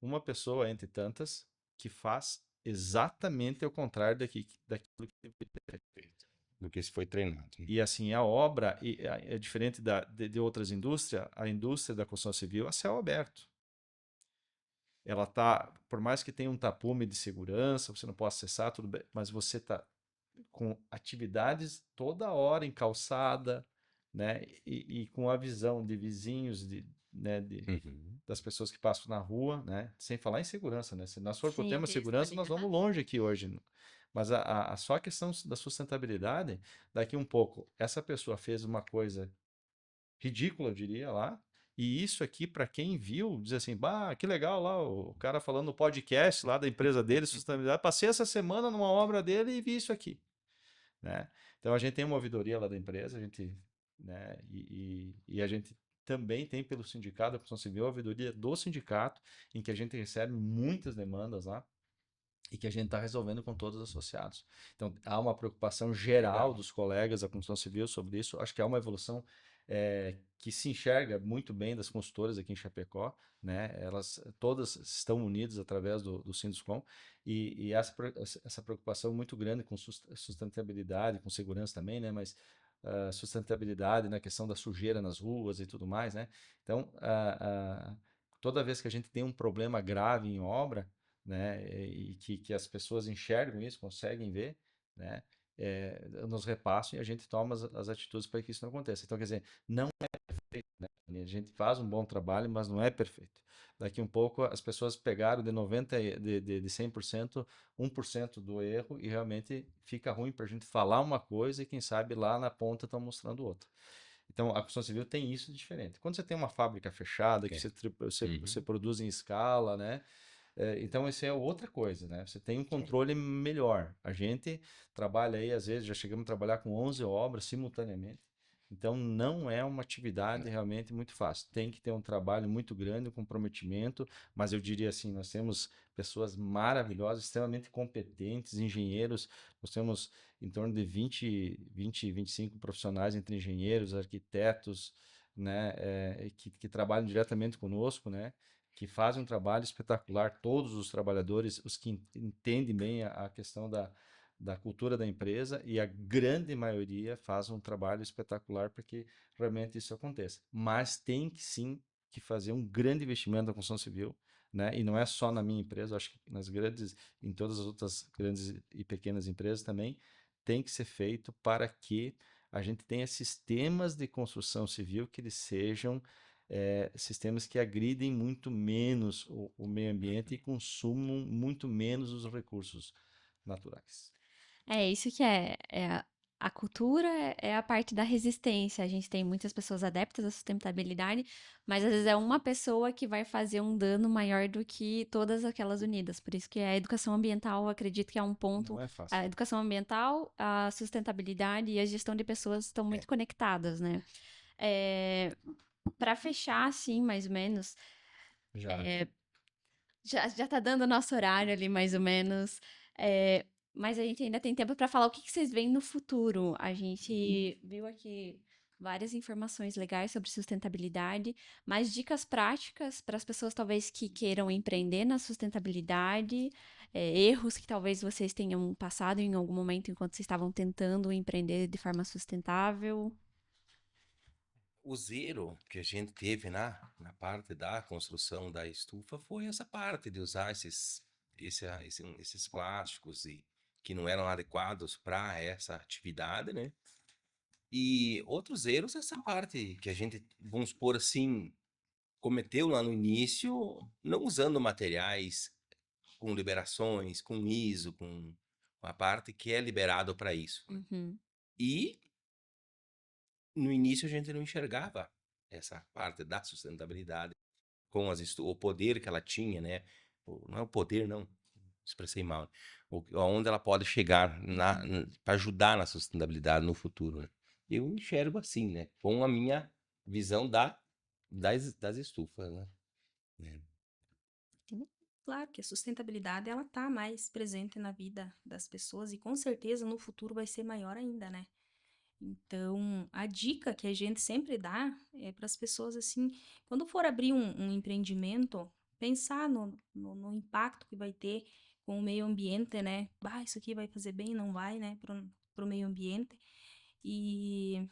uma pessoa entre tantas, que faz exatamente o contrário daquilo que deveria ter feito.
Do que se foi treinado.
E assim, a obra é diferente de outras indústrias, a indústria da construção civil é a céu aberto. ela tá, por mais que tenha um tapume de segurança, você não possa acessar, tudo bem, mas você tá com atividades toda hora em calçada, né? E com a visão de vizinhos, né?
Uhum.
Das pessoas que passam na rua, né? Sem falar em segurança, né? Se nós for para o
Sim, o
tema
risco
segurança,
ali,
nós
aham.
vamos longe aqui hoje. Mas só a questão da sustentabilidade, daqui um pouco, essa pessoa fez uma coisa ridícula, eu diria lá. E isso aqui, para quem viu, diz assim: bah, que legal lá, o cara falando no podcast lá da empresa dele, sustentabilidade. Passei essa semana numa obra dele e vi isso aqui, né? Então a gente tem uma ouvidoria lá da empresa, a gente, né? E a gente também tem pelo sindicato, a construção civil, a ouvidoria do sindicato, em que a gente recebe muitas demandas lá e que a gente está resolvendo com todos os associados. Então, há uma preocupação geral
Legal.
dos colegas da construção civil sobre isso. Acho que há uma evolução que se enxerga muito bem das consultoras aqui em Chapecó, né? Elas todas estão unidas através do Sinduscom e essa preocupação muito grande com sustentabilidade, com segurança também, né? Mas sustentabilidade na questão da sujeira nas ruas e tudo mais, né? Então, toda vez que a gente tem um problema grave em obra, né, e que as pessoas enxergam isso, conseguem ver, né, nos repassam e a gente toma as atitudes para que isso não aconteça. Então, quer dizer, não é perfeito, né? A gente faz um bom trabalho, mas não é perfeito. Daqui um pouco as pessoas pegaram de 90, de 100%, 1% do erro e realmente fica ruim para a gente falar uma coisa e quem sabe lá na ponta estão mostrando outra. Então, a construção civil tem isso de diferente. Quando você tem uma fábrica fechada, que
Ok.
você
Uhum.
produz em escala, né? Então, isso é outra coisa, né? Você tem um
Certo.
controle melhor. A gente trabalha aí, às vezes, já chegamos a trabalhar com 11 obras simultaneamente. Então, não é uma atividade realmente muito fácil. Tem que ter um trabalho muito grande, um comprometimento, mas eu diria assim, nós temos pessoas maravilhosas, extremamente competentes, engenheiros. Nós temos em torno de 25 profissionais entre engenheiros, arquitetos, né, que trabalham diretamente conosco, né? Que fazem um trabalho espetacular, todos os trabalhadores, os que entendem bem a questão da cultura da empresa, e a grande maioria faz um trabalho espetacular para que realmente isso aconteça. Mas tem que sim que fazer um grande investimento na construção civil, né? E não é só na minha empresa, acho que nas grandes, em todas as outras grandes e pequenas empresas também, tem que ser feito para que a gente tenha sistemas de construção civil que eles sejam sistemas que agridem muito menos o meio ambiente e consumam muito menos os recursos naturais.
É isso que a cultura é a parte da resistência. A gente tem muitas pessoas adeptas à sustentabilidade, mas às vezes é uma pessoa que vai fazer um dano maior do que todas aquelas unidas. Por isso que a educação ambiental, eu acredito que é um ponto.
Não é fácil.
A educação ambiental, a sustentabilidade e a gestão de pessoas estão
É.
muito conectadas, né? Para fechar, assim, mais ou menos,
Já.
já tá dando o nosso horário ali, mais ou menos. É, mas a gente ainda tem tempo para falar o que vocês veem no futuro. A gente viu aqui várias informações legais sobre sustentabilidade, mais dicas práticas para as pessoas talvez que queiram empreender na sustentabilidade, erros que talvez vocês tenham passado em algum momento enquanto vocês estavam tentando empreender de forma sustentável.
O zero que a gente teve na parte da construção da estufa foi essa parte de usar esses plásticos que não eram adequados para essa atividade, né? E outros erros, essa parte que a gente, vamos supor assim, cometeu lá no início, não usando materiais com liberações, com ISO, com a parte que é liberado para isso, né?
Uhum,
E no início a gente não enxergava essa parte da sustentabilidade com o poder que ela tinha, né? Não é o poder, não, expressei mal. Aonde ela pode chegar
uhum.
para ajudar na sustentabilidade no futuro, né? Eu enxergo assim, né? Com a minha visão das estufas, né?
Claro que a sustentabilidade ela tá mais presente na vida das pessoas e com certeza no futuro vai ser maior ainda, né? Então, a dica que a gente sempre dá é para as pessoas assim, quando for abrir um empreendimento, pensar no impacto que vai ter com o meio ambiente, né? Bah, isso aqui vai fazer bem, não vai, né? Pro meio ambiente. E,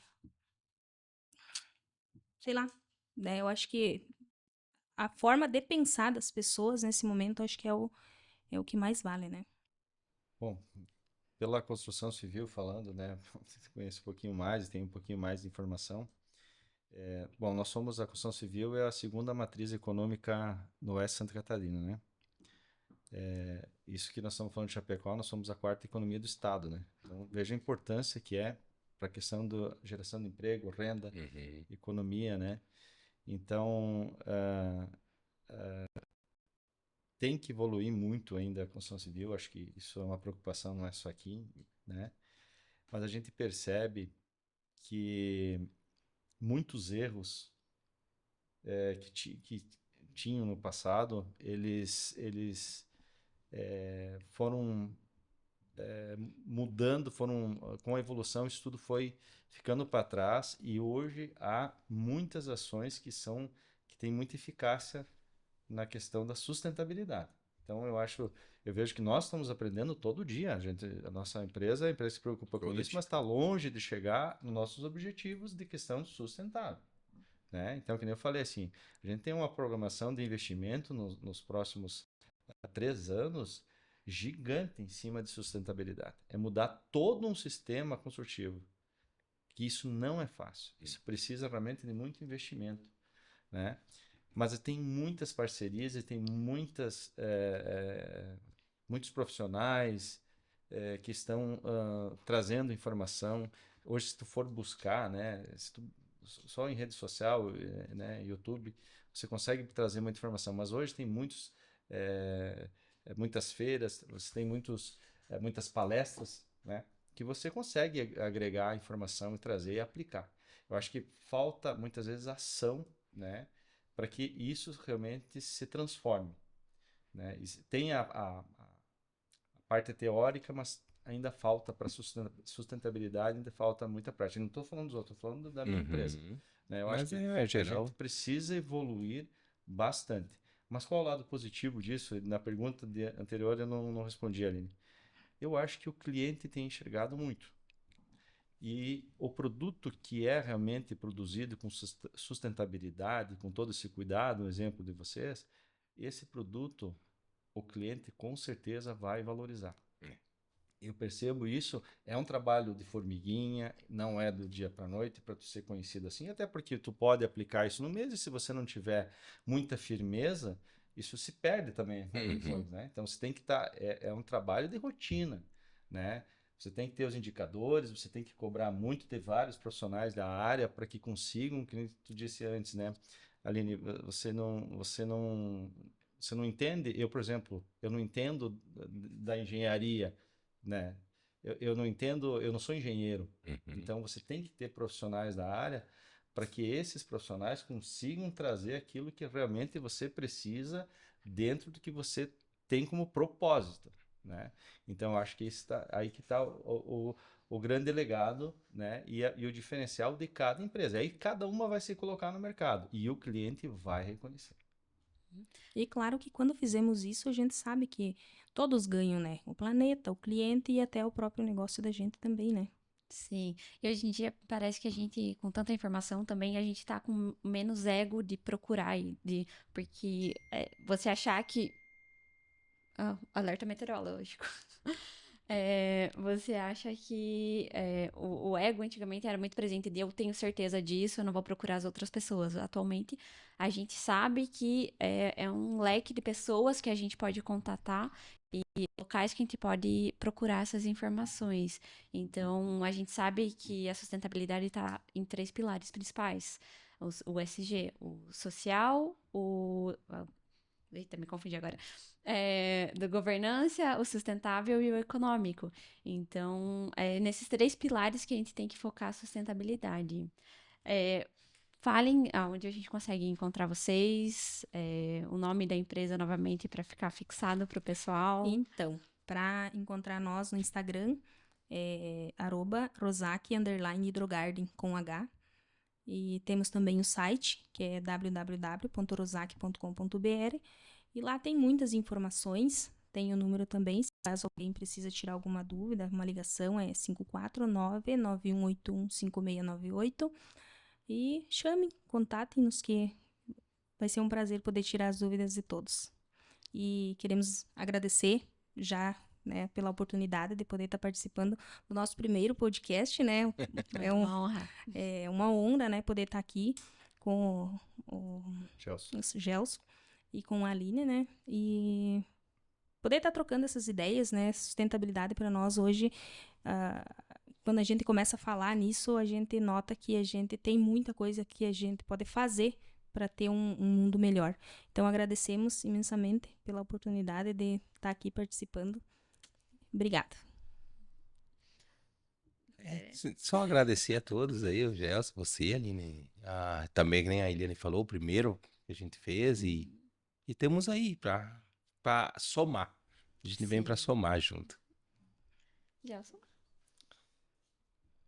sei lá, né? Eu acho que a forma de pensar das pessoas nesse momento, acho que é o que mais vale, né?
Bom, pela construção civil falando, né? Você conhece um pouquinho mais, tem um pouquinho mais de informação. Bom, nós somos a construção civil é a segunda matriz econômica no oeste de Santa Catarina, né? Isso que nós estamos falando de Chapecó, nós somos a quarta economia do estado, né? Então veja a importância que é para a questão da geração de emprego, renda, economia, né? Então tem que evoluir muito ainda a construção civil. Acho que isso é uma preocupação, não é só aqui, né? Mas a gente percebe que muitos erros que tinham no passado, eles foram mudando, foram com a evolução, isso tudo foi ficando para trás e hoje há muitas ações que têm muita eficácia na questão da sustentabilidade. Então eu vejo que nós estamos aprendendo todo dia. A nossa empresa, a empresa se preocupa com isso, mas está longe de chegar nos nossos objetivos de questão sustentável, né? Então, que nem eu falei assim, a gente tem uma programação de investimento nos próximos 3 anos gigante em cima de sustentabilidade. É mudar todo um sistema construtivo, que isso não é fácil. Isso precisa realmente de muito investimento, né? Mas tem muitas parcerias e tem muitos profissionais que estão trazendo informação. Hoje, se tu for buscar, né, só em rede social, né, YouTube, você consegue trazer muita informação. Mas hoje tem muitas feiras, você tem muitas palestras, né, que você consegue agregar informação e trazer e aplicar. Eu acho que falta muitas vezes ação, né, para que isso realmente se transforme, né? Tem a parte teórica, mas ainda falta para sustentabilidade, ainda falta muita prática. Não estou falando dos outros, estou falando da minha empresa, né? Eu acho
Mas
que
é
a
geral.
gente precisa evoluir bastante. Mas qual é o lado positivo disso? Na pergunta anterior eu não respondi, Aline. Eu acho que o cliente tem enxergado muito. E o produto que é realmente produzido com sustentabilidade, com todo esse cuidado, um exemplo de vocês, esse produto o cliente com certeza vai valorizar. Eu percebo isso, é um trabalho de formiguinha, não é do dia para a noite para tu ser conhecido assim, até porque tu pode aplicar isso no mês e se você não tiver muita firmeza, isso se perde também, né? Então você tem que estar, é um trabalho de rotina, né? Você tem que ter os indicadores, você tem que cobrar muito, ter vários profissionais da área para que consigam, que tu disse antes, né? Aline, você não entende, eu, por exemplo, eu não entendo da engenharia, né? Eu não entendo, eu não sou engenheiro. Então você tem que ter profissionais da área para que esses profissionais consigam trazer aquilo que realmente você precisa dentro do que você tem como propósito, né? Então acho que aí que está o grande legado, né? E o diferencial de cada empresa. Aí cada uma vai se colocar no mercado e o cliente vai reconhecer.
E claro que quando fizemos isso, a gente sabe que todos ganham, né? O planeta, o cliente e até o próprio negócio da gente também, né?
Sim, e hoje em dia parece que a gente, com tanta informação também, a gente tá com menos ego de procurar, porque você achar que. Ah, alerta meteorológico. Você acha que o ego antigamente era muito presente de eu tenho certeza disso, eu não vou procurar as outras pessoas. Atualmente, a gente sabe que é um leque de pessoas que a gente pode contatar e locais que a gente pode procurar essas informações. Então, a gente sabe que a sustentabilidade está em 3 pilares principais: o SG, o social, eita, me confundi agora. Do governança, o sustentável e o econômico. Então, é nesses 3 pilares que a gente tem que focar a sustentabilidade. Falem aonde a gente consegue encontrar vocês, o nome da empresa novamente para ficar fixado para o pessoal.
Então, para encontrar nós no Instagram, @rosac_hidrogarden com H. E temos também o site, que é www.rosac.com.br. E lá tem muitas informações. Tem o número também, se caso alguém precisa tirar alguma dúvida, uma ligação é 549-9181-5698. E chamem, contatem-nos que Vai ser um prazer poder tirar as dúvidas de todos. E queremos agradecer já, né, pela oportunidade de poder estar participando do nosso primeiro podcast, né? É,
Uma honra.
é uma honra, né, poder estar aqui com o
Chelsea.
Gelson e com a Aline, né? E poder estar trocando essas ideias, né? Sustentabilidade para nós hoje, quando a gente começa a falar nisso, a gente nota que a gente tem muita coisa que a gente pode fazer para ter um mundo melhor. Então, agradecemos imensamente pela oportunidade de estar aqui participando. Obrigada.
Só agradecer a todos aí, o Gelson, você, Aline, também, que nem a Eliane falou, o primeiro que a gente fez, e temos aí para somar. A gente vem para
Sim.
somar junto.
Gelson?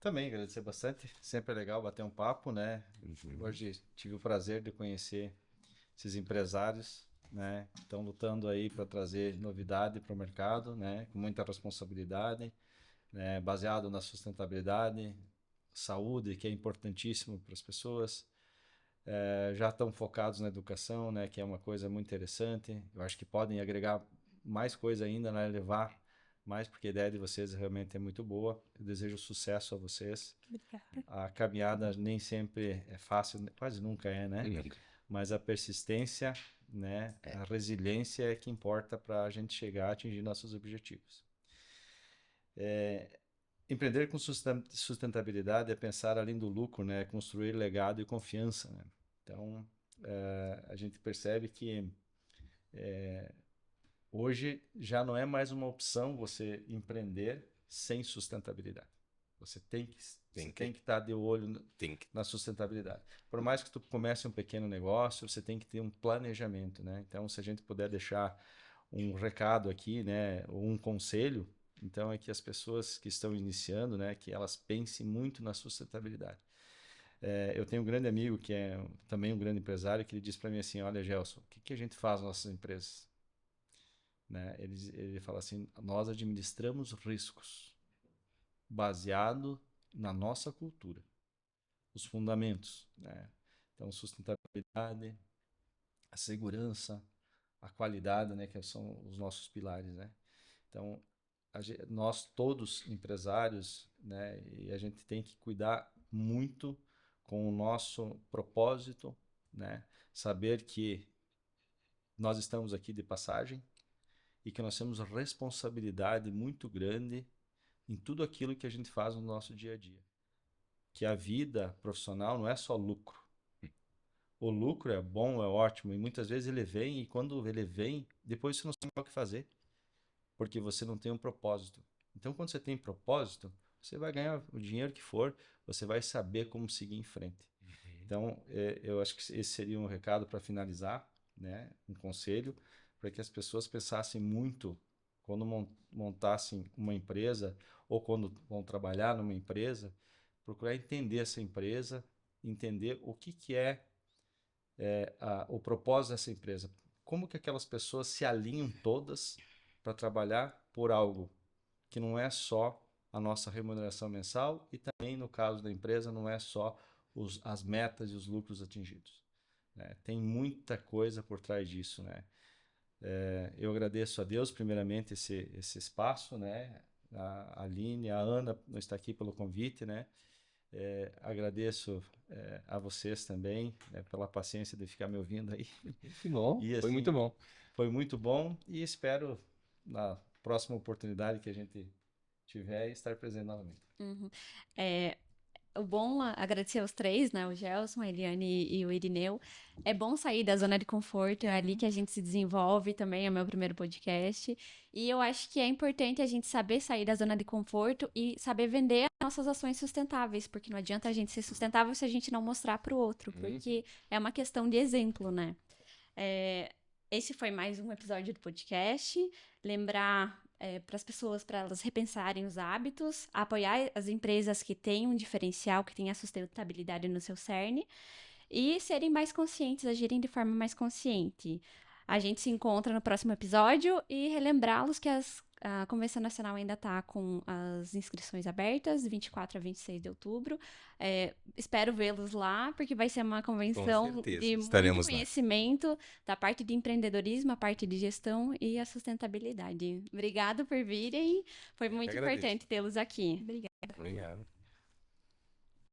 Também agradecer bastante. Sempre é legal bater um papo, né? Hoje tive o prazer de conhecer esses empresários, né? Que estão lutando aí para trazer novidade para o mercado, né? Com muita responsabilidade, né? Baseado na sustentabilidade, saúde, que é importantíssimo para as pessoas. Já estão focados na educação, né? Que é uma coisa muito interessante. Eu acho que podem agregar mais coisa ainda, né? Levar mais, porque a ideia de vocês realmente é muito boa. Eu desejo sucesso a vocês.
Obrigada.
A caminhada nem sempre é fácil, quase nunca é, né? Mas a persistência, né? A resiliência é que importa para a gente chegar a atingir nossos objetivos. Empreender com sustentabilidade é pensar além do lucro, né? Construir legado e confiança, né? Então, a gente percebe que hoje já não é mais uma opção você empreender sem sustentabilidade. Você tem que estar de olho na sustentabilidade. Por mais que tu comece um pequeno negócio, você tem que ter um planejamento, né? Então, se a gente puder deixar um recado aqui, né, ou um conselho, então é que as pessoas que estão iniciando, né, que elas pensem muito na sustentabilidade. Eu tenho um grande amigo que é também um grande empresário que ele diz para mim assim, olha, Gelson, o que a gente faz nas nossas empresas? Né? Ele fala assim, nós administramos riscos baseado na nossa cultura, os fundamentos, né? Então, sustentabilidade, a segurança, a qualidade, né, que são os nossos pilares, né? Então, nós todos empresários, né, e a gente tem que cuidar muito com o nosso propósito, né? Saber que nós estamos aqui de passagem e que nós temos responsabilidade muito grande em tudo aquilo que a gente faz no nosso dia a dia. Que a vida profissional não é só lucro. O lucro é bom, é ótimo, e muitas vezes ele vem, e quando ele vem, depois você não sabe o que fazer, porque você não tem um propósito. Então, quando você tem propósito, você vai ganhar o dinheiro que for, você vai saber como seguir em frente. Então, eu acho que esse seria um recado para finalizar, né? Um conselho, para que as pessoas pensassem muito quando montassem uma empresa ou quando vão trabalhar numa empresa, procurar entender essa empresa, entender o que é o propósito dessa empresa. Como que aquelas pessoas se alinham todas para trabalhar por algo que não é só a nossa remuneração mensal e também, no caso da empresa, não é só as metas e os lucros atingidos, né? Tem muita coisa por trás disso, né? Eu agradeço a Deus, primeiramente, esse espaço, né? A Aline, a Ana está aqui pelo convite, né? Agradeço a vocês também, né, pela paciência de ficar me ouvindo aí.
Que bom,
E,
foi
assim,
muito bom.
Foi muito bom e espero, na próxima oportunidade que a gente tiver, estar presente novamente.
Uhum. O bom, agradecer aos três, né? O Gelson, a Eliane e o Irineu. É bom sair da zona de conforto, é ali que a gente se desenvolve também, é o meu primeiro podcast. E eu acho que é importante a gente saber sair da zona de conforto e saber vender as nossas ações sustentáveis, porque não adianta a gente ser sustentável se a gente não mostrar para o outro, porque é uma questão de exemplo, né? Esse foi mais um episódio do podcast. Lembrar para as pessoas, para elas repensarem os hábitos, apoiar as empresas que têm um diferencial, que têm a sustentabilidade no seu cerne, e serem mais conscientes, agirem de forma mais consciente. A gente se encontra no próximo episódio e relembrá-los que A Convenção Nacional ainda está com as inscrições abertas, 24 a 26 de outubro. Espero vê-los lá, porque vai ser uma convenção
certeza,
de muito
estaremos lá.
conhecimento da parte de empreendedorismo, a parte de gestão e a sustentabilidade. Obrigado por virem, foi muito
agradeço.
importante tê-los aqui.
Obrigada.
Obrigado.